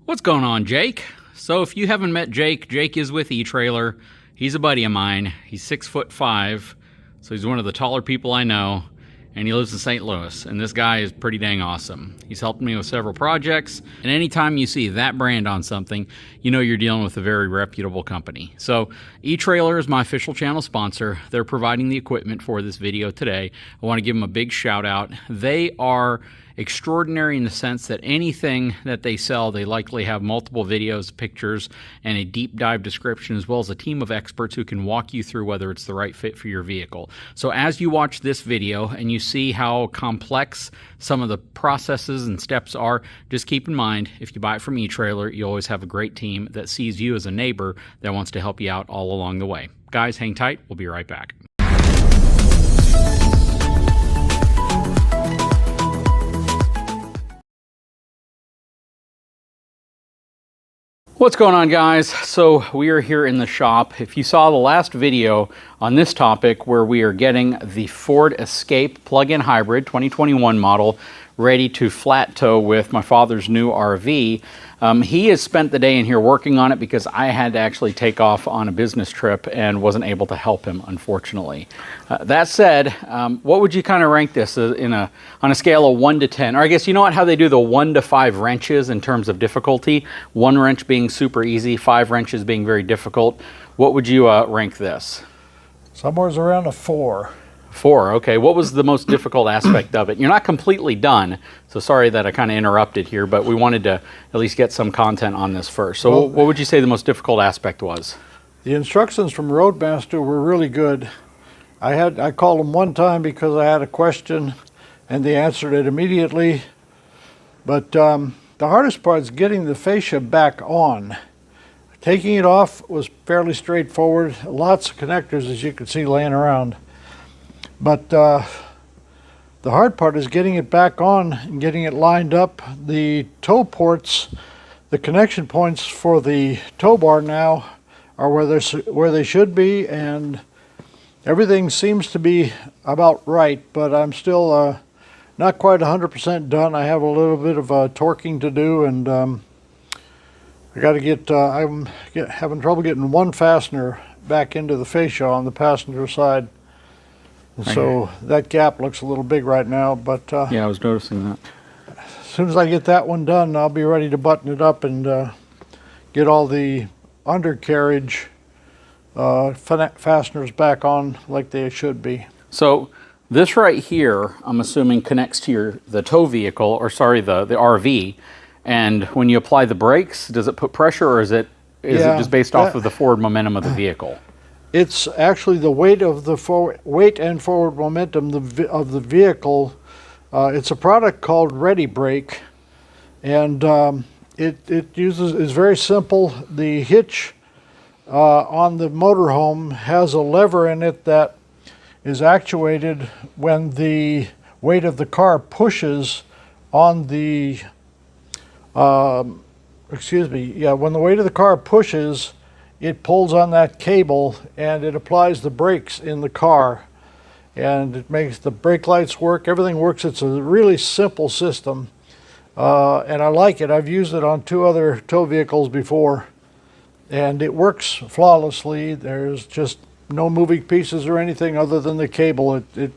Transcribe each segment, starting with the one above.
What's going on, Jake? So if you haven't met Jake, Jake is with eTrailer. He's a buddy of mine. He's 6'5", so he's one of the taller people I know, and he lives in St. Louis, and this guy is pretty dang awesome. He's helped me with several projects, and anytime you see that brand on something, you know you're dealing with a very reputable company. So eTrailer is my official channel sponsor. They're providing the equipment for this video today. I want to give them a big shout out. They are extraordinary in the sense that anything that they sell, they likely have multiple videos, pictures, and a deep dive description, as well as a team of experts who can walk you through whether it's the right fit for your vehicle. So as you watch this video and you see how complex some of the processes and steps are, just keep in mind, if you buy it from eTrailer, you always have a great team that sees you as a neighbor that wants to help you out all along the way. Guys, hang tight. We'll be right back. What's going on, guys? So we are here in the shop. If you saw the last video on this topic where we are getting the Ford Escape plug-in hybrid 2021 model ready to flat tow with my father's new RV, he has spent the day in here working on it because I had to actually take off on a business trip and wasn't able to help him, unfortunately. That said, what would you kind of rank this on a scale of 1 to 10? Or I guess you know what, how they do the 1 to 5 wrenches in terms of difficulty? 1 wrench being super easy, 5 wrenches being very difficult. What would you rank this? Somewhere around a 4. 4, okay. What was the most difficult aspect of it? You're not completely done, so sorry that I kind of interrupted here, but we wanted to at least get some content on this first. So well, what would you say the most difficult aspect was? The instructions from Roadmaster were really good. I called them one time because I had a question and they answered it immediately. But the hardest part is getting the fascia back on. Taking it off was fairly straightforward. Lots of connectors, as you can see, laying around. But the hard part is getting it back on and getting it lined up. The tow ports, the connection points for the tow bar now are where they should be, and everything seems to be about right, but I'm still not quite 100% done. I have a little bit of torquing to do, and I got to get, I'm having trouble getting one fastener back into the fascia on the passenger side. So that gap looks a little big right now, but yeah, I was noticing that. As soon as I get that one done, I'll be ready to button it up and get all the undercarriage fasteners back on like they should be. So this right here, I'm assuming, connects to the tow vehicle, or sorry, the RV. And when you apply the brakes, does it put pressure, or is it just based off of the forward momentum of the vehicle? It's actually the weight of the weight and forward momentum of the vehicle. It's a product called Ready Brake, and is very simple. The hitch on the motorhome has a lever in it that is actuated when the weight of the car pushes on the when the weight of the car pushes, it pulls on that cable and it applies the brakes in the car, and it makes the brake lights work. Everything works. It's a really simple system, and I like it. I've used it on 2 other tow vehicles before, and it works flawlessly. There's just no moving pieces or anything other than the cable. It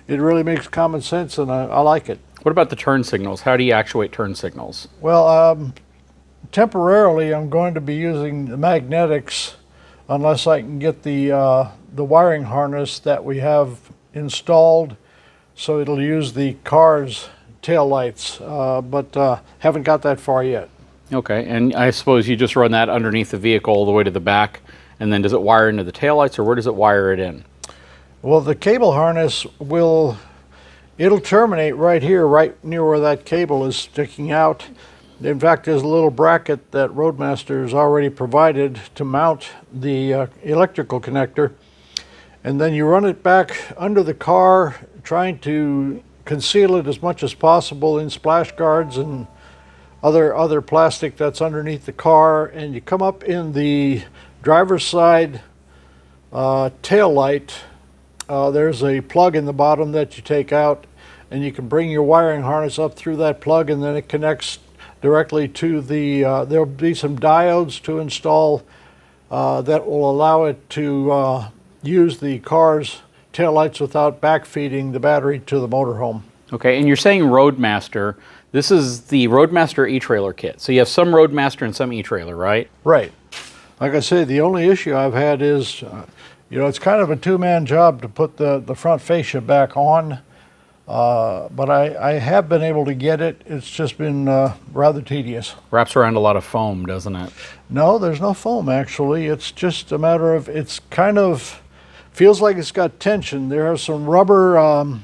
really makes common sense, and I like it. What about the turn signals? How do you actuate turn signals? Well, temporarily, I'm going to be using the magnetics unless I can get the wiring harness that we have installed, so it'll use the car's tail lights, but haven't got that far yet. Okay, and I suppose you just run that underneath the vehicle all the way to the back, and then does it wire into the tail lights, or where does it wire it in? Well, the cable harness it'll terminate right here, right near where that cable is sticking out. In fact, there's a little bracket that Roadmaster has already provided to mount the electrical connector. And then you run it back under the car, trying to conceal it as much as possible in splash guards and other plastic that's underneath the car. And you come up in the driver's side tail light. There's a plug in the bottom that you take out, and you can bring your wiring harness up through that plug, and then it connects directly to the, there'll be some diodes to install that will allow it to use the car's taillights without backfeeding the battery to the motorhome. Okay, and you're saying Roadmaster. This is the Roadmaster e-trailer kit. So you have some Roadmaster and some e-trailer, right? Right. Like I say, the only issue I've had is, you know, it's kind of a two-man job to put the front fascia back on, but I have been able to get it. It's just been rather tedious. Wraps around a lot of foam, doesn't it? No, there's no foam actually. It's just a matter of, it's kind of, feels like it's got tension. There are some rubber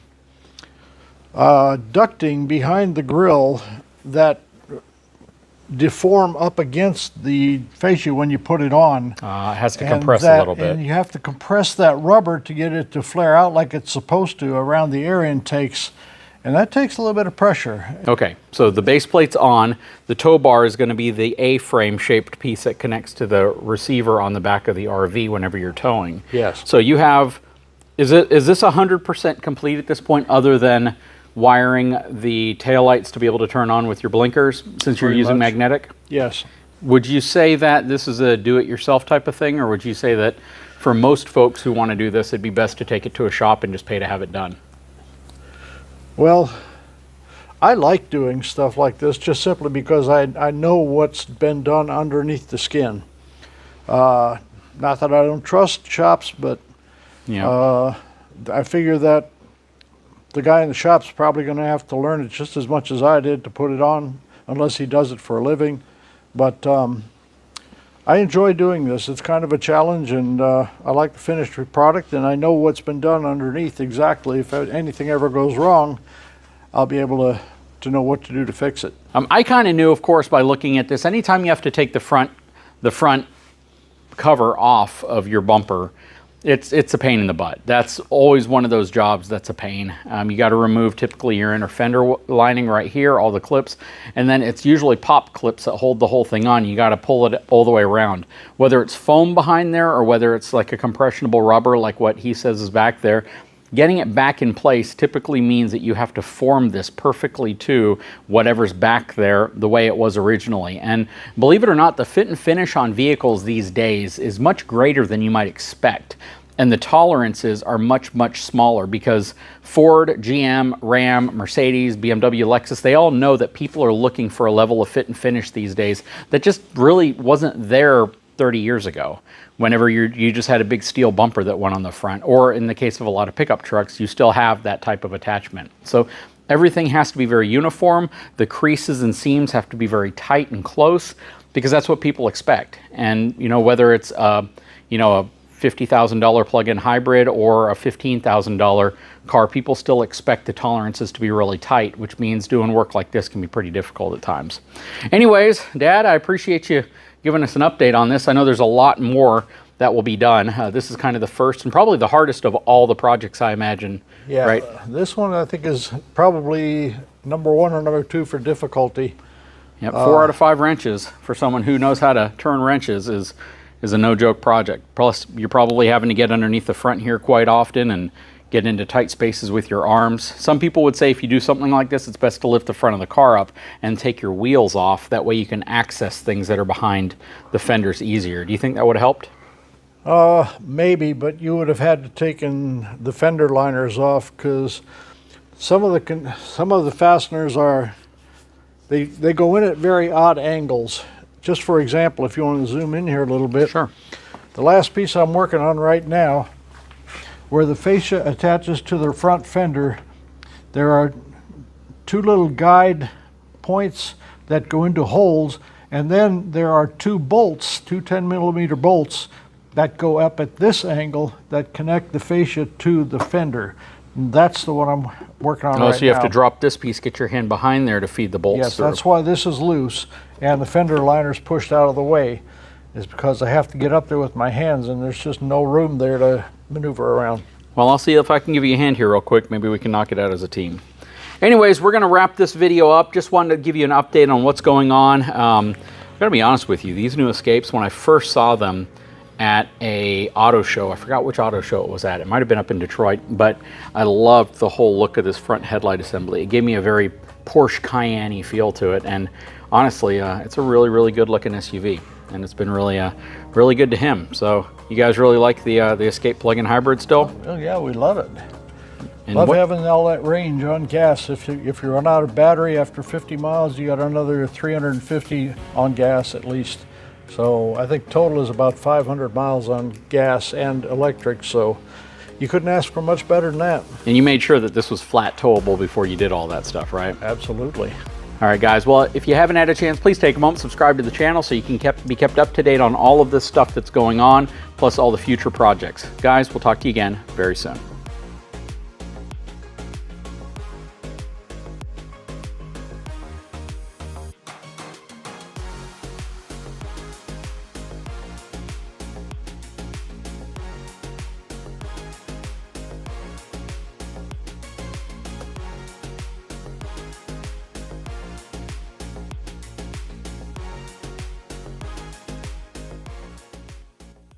ducting behind the grill that deform up against the fascia when you put it on. It has to compress a little bit. And you have to compress that rubber to get it to flare out like it's supposed to around the air intakes, and that takes a little bit of pressure. Okay, so the base plate's on. The tow bar is going to be the A-frame shaped piece that connects to the receiver on the back of the RV whenever you're towing. Yes. So you have, is this 100% complete at this point, other than wiring the taillights to be able to turn on with your blinkers, since you're using magnetic? Yes. Would you say that this is a do-it-yourself type of thing, or would you say that for most folks who want to do this, it'd be best to take it to a shop and just pay to have it done? Well, I like doing stuff like this just simply because I know what's been done underneath the skin. Not that I don't trust shops, but Yeah. I figure that the guy in the shop's probably going to have to learn it just as much as I did to put it on, unless he does it for a living. But I enjoy doing this. It's kind of a challenge, and I like the finished product, and I know what's been done underneath exactly. If anything ever goes wrong, I'll be able to know what to do to fix it. I kind of knew, of course, by looking at this, anytime you have to take the front cover off of your bumper, it's a pain in the butt. That's always one of those jobs that's a pain. You got to remove typically your inner fender lining right here, all the clips, and then it's usually pop clips that hold the whole thing on. You got to pull it all the way around. Whether it's foam behind there or whether it's like a compressionable rubber like what he says is back there, getting it back in place typically means that you have to form this perfectly to whatever's back there the way it was originally. And believe it or not, the fit and finish on vehicles these days is much greater than you might expect. And the tolerances are much, much smaller because Ford, GM, Ram, Mercedes, BMW, Lexus, they all know that people are looking for a level of fit and finish these days that just really wasn't there 30 years ago, whenever you just had a big steel bumper that went on the front, or in the case of a lot of pickup trucks, you still have that type of attachment. So everything has to be very uniform. The creases and seams have to be very tight and close because that's what people expect. And you know, whether it's a $50,000 plug-in hybrid or a $15,000 car, people still expect the tolerances to be really tight, which means doing work like this can be pretty difficult at times. Anyways, Dad, I appreciate you giving us an update on this. I know there's a lot more that will be done. This is kind of the first and probably the hardest of all the projects, I imagine. Yeah, right? This one I think is probably number one or number two for difficulty. Yep, 4 out of 5 wrenches for someone who knows how to turn wrenches is a no-joke project. Plus, you're probably having to get underneath the front here quite often and get into tight spaces with your arms. Some people would say if you do something like this, it's best to lift the front of the car up and take your wheels off. That way you can access things that are behind the fenders easier. Do you think that would have helped? Maybe, but you would have had to taken the fender liners off because some of the fasteners are, they go in at very odd angles. Just for example, if you want to zoom in here a little bit. Sure. The last piece I'm working on right now, where the fascia attaches to the front fender, there are 2 little guide points that go into holes, and then there are 2 bolts, 2 10mm bolts that go up at this angle that connect the fascia to the fender. And that's the one I'm working on right now. So you have to drop this piece, get your hand behind there to feed the bolts Yes, through. that's why this is loose and the fender liner's pushed out of the way, is because I have to get up there with my hands and there's just no room there to maneuver around. Well, I'll see if I can give you a hand here real quick. Maybe we can knock it out as a team. Anyways, we're going to wrap this video up. Just wanted to give you an update on what's going on. I've got to be honest with you. These new Escapes, when I first saw them at a auto show, I forgot which auto show it was at. It might have been up in Detroit, but I loved the whole look of this front headlight assembly. It gave me a very Porsche Cayenne feel to it, and honestly, it's a really, really good looking SUV, and it's been really, really good to him. So you guys really like the Escape plug-in hybrid still? Oh yeah, we love it. And Love having all that range on gas. If you run out of battery after 50 miles, you got another 350 on gas at least. So I think total is about 500 miles on gas and electric. So you couldn't ask for much better than that. And you made sure that this was flat towable before you did all that stuff, right? Absolutely. All right, guys. Well, if you haven't had a chance, please take a moment, subscribe to the channel so you can be kept up to date on all of this stuff that's going on, plus all the future projects. Guys, we'll talk to you again very soon.